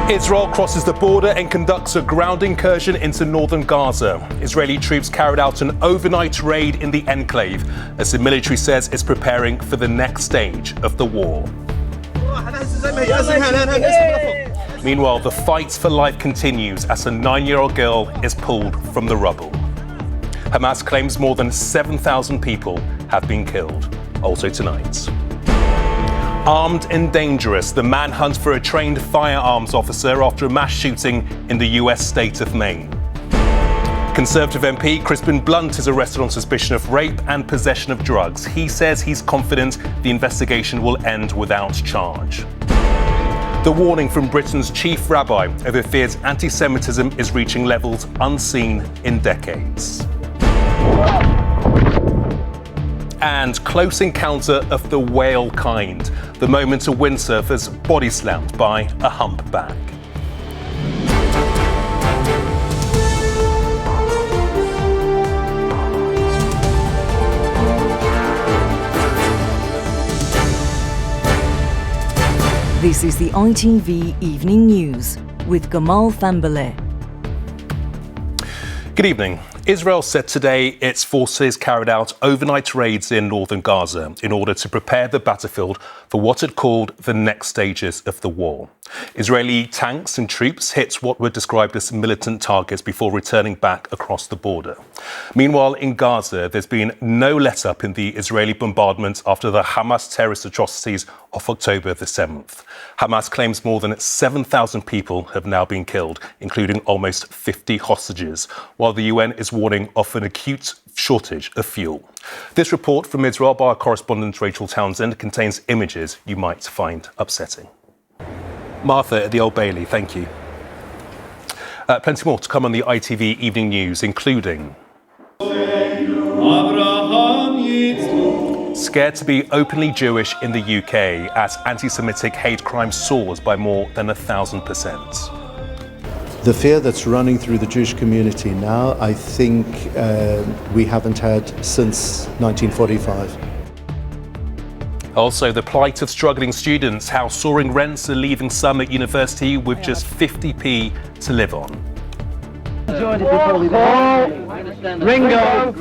Israel crosses the border and conducts a ground incursion into northern Gaza. Israeli troops carried out an overnight raid in the enclave as the military says it's preparing for the next stage of the war. Meanwhile, the fight for life continues as a 9-year-old girl is pulled from the rubble. Hamas claims more than 7,000 people have been killed. Also tonight. Armed and dangerous, the manhunt for a trained firearms officer after a mass shooting in the US state of Maine. Conservative MP Crispin Blunt is arrested on suspicion of rape and possession of drugs. He says he's confident the investigation will end without charge. The warning from Britain's chief rabbi over fears anti-Semitism is reaching levels unseen in decades. And close encounter of the whale kind. The moment a windsurfer's body slammed by a humpback. This is the ITV Evening News with Gamal Fahnbulleh. Good evening. Israel said today its forces carried out overnight raids in northern Gaza in order to prepare the battlefield for what it called the next stages of the war. Israeli tanks and troops hit what were described as militant targets before returning back across the border. Meanwhile, in Gaza, there's been no let-up in the Israeli bombardment after the Hamas terrorist atrocities of October the 7th. Hamas claims more than 7,000 people have now been killed, including almost 50 hostages, while the UN is warning of an acute shortage of fuel. This report from Israel by our correspondent Rachel Townsend contains images you might find upsetting. Martha at the Old Bailey, thank you. Plenty more to come on the ITV Evening News, including scared to be openly Jewish in the UK as anti-Semitic hate crime soars by more than 1,000%. The fear that's running through the Jewish community now, I think we haven't had since 1945. Also, the plight of struggling students, how soaring rents are leaving some at university with just 50p to live on. Ringo,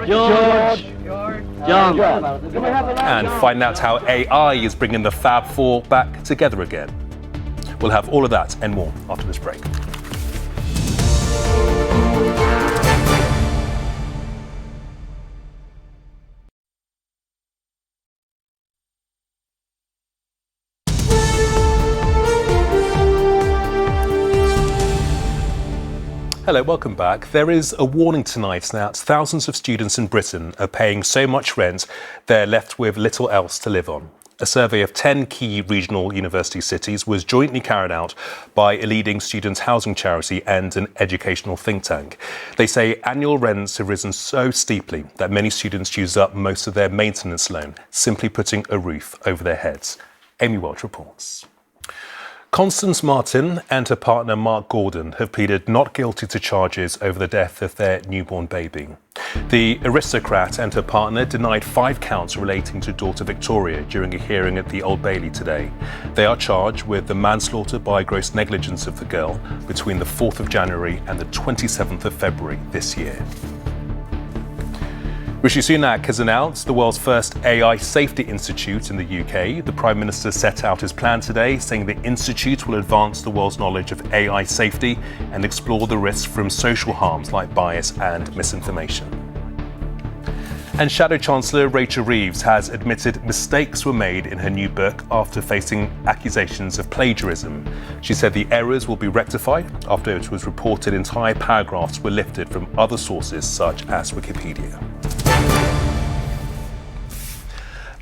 George, John. And find out how AI is bringing the Fab Four back together again. We'll have all of that and more after this break. Hello, welcome back. There is a warning tonight that thousands of students in Britain are paying so much rent they're left with little else to live on. A survey of 10 key regional university cities was jointly carried out by a leading student housing charity and an educational think tank. They say annual rents have risen so steeply that many students use up most of their maintenance loan, simply putting a roof over their heads. Amy Welch reports. Constance Martin and her partner Mark Gordon have pleaded not guilty to charges over the death of their newborn baby. The aristocrat and her partner denied 5 counts relating to daughter Victoria during a hearing at the Old Bailey today. They are charged with the manslaughter by gross negligence of the girl between the 4th of January and the 27th of February this year. Rishi Sunak has announced the world's first AI Safety Institute in the UK. The Prime Minister set out his plan today, saying the institute will advance the world's knowledge of AI safety and explore the risks from social harms like bias and misinformation. And Shadow Chancellor Rachel Reeves has admitted mistakes were made in her new book after facing accusations of plagiarism. She said the errors will be rectified after it was reported entire paragraphs were lifted from other sources such as Wikipedia.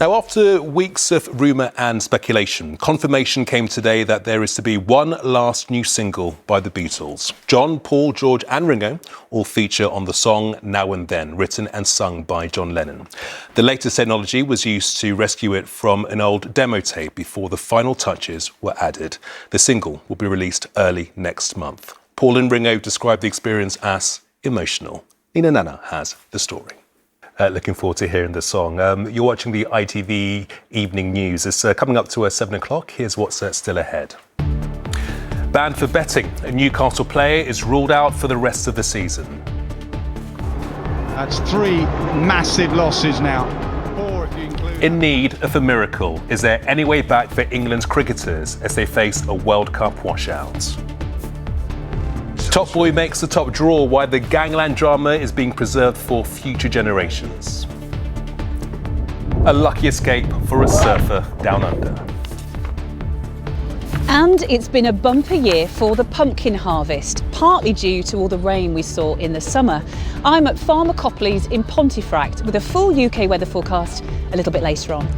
Now, after weeks of rumour and speculation, confirmation came today that there is to be one last new single by the Beatles. John, Paul, George and Ringo all feature on the song Now and Then, written and sung by John Lennon. The latest technology was used to rescue it from an old demo tape before the final touches were added. The single will be released early next month. Paul and Ringo described the experience as emotional. Nina Nana has the story. Looking forward to hearing the song. You're watching the ITV Evening News. It's coming up to 7 o'clock. Here's what's still ahead. Banned for betting. A Newcastle player is ruled out for the rest of the season. That's 3 massive losses now. 4 if you include... In need of a miracle, is there any way back for England's cricketers as they face a World Cup washout? Top Boy makes the top draw, why the gangland drama is being preserved for future generations. A lucky escape for a surfer down under. And it's been a bumper year for the pumpkin harvest, partly due to all the rain we saw in the summer. I'm at Farmer Copley's in Pontefract with a full UK weather forecast a little bit later on.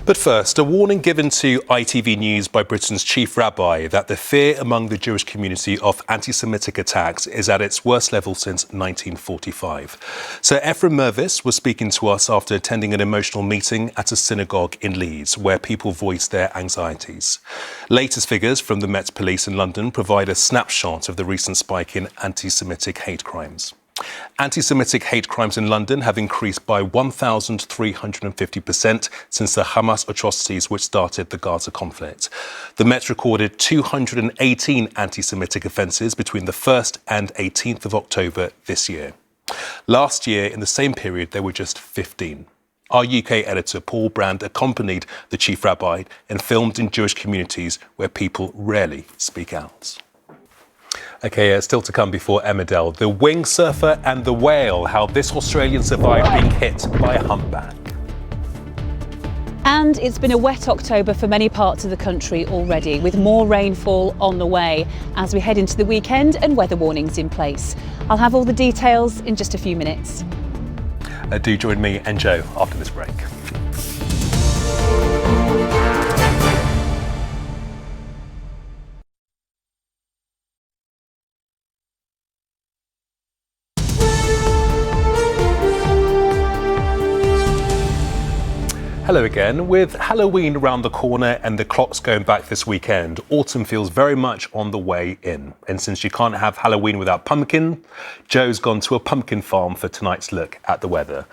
But first, a warning given to ITV News by Britain's chief rabbi that the fear among the Jewish community of anti-Semitic attacks is at its worst level since 1945. Sir Ephraim Mervis was speaking to us after attending an emotional meeting at a synagogue in Leeds, where people voiced their anxieties. Latest figures from the Met Police in London provide a snapshot of the recent spike in anti-Semitic hate crimes. Anti-Semitic hate crimes in London have increased by 1,350% since the Hamas atrocities which started the Gaza conflict. The Met recorded 218 anti-Semitic offences between the 1st and 18th of October this year. Last year, in the same period, there were just 15. Our UK editor, Paul Brand, accompanied the chief rabbi and filmed in Jewish communities where people rarely speak out. OK, still to come before Emmerdale. The wing surfer and the whale, how this Australian survived being hit by a humpback. And it's been a wet October for many parts of the country already, with more rainfall on the way as we head into the weekend and weather warnings in place. I'll have all the details in just a few minutes. Do join me and Joe after this break. Hello again. With Halloween around the corner and the clocks going back this weekend, autumn feels very much on the way in. And since you can't have Halloween without pumpkin, Joe's gone to a pumpkin farm for tonight's look at the weather.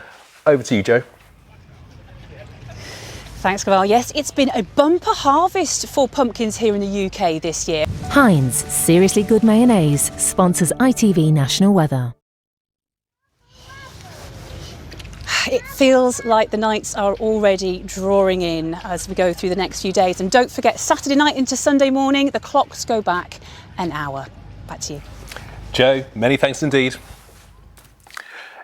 Over to you, Joe. Thanks, Gamal. Yes, it's been a bumper harvest for pumpkins here in the UK this year. Heinz Seriously Good Mayonnaise sponsors ITV National Weather. It feels like the nights are already drawing in as we go through the next few days. And don't forget, Saturday night into Sunday morning, the clocks go back an hour. Back to you. Joe, many thanks indeed.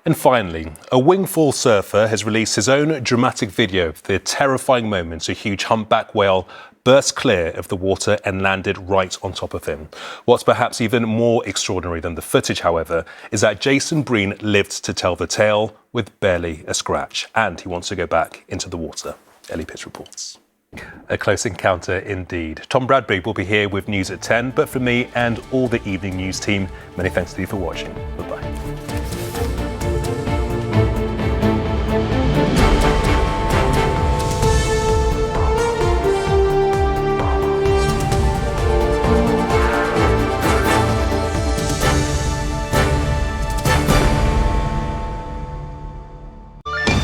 And finally, a wingfall surfer has released his own dramatic video of the terrifying moments a huge humpback whale burst clear of the water and landed right on top of him. What's perhaps even more extraordinary than the footage, however, is that Jason Breen lived to tell the tale with barely a scratch, and he wants to go back into the water. Ellie Pitts reports. A close encounter indeed. Tom Bradbury will be here with news at 10, but from me and all the evening news team, many thanks to you for watching. Bye-bye.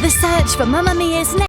The search for Mamma Mia's next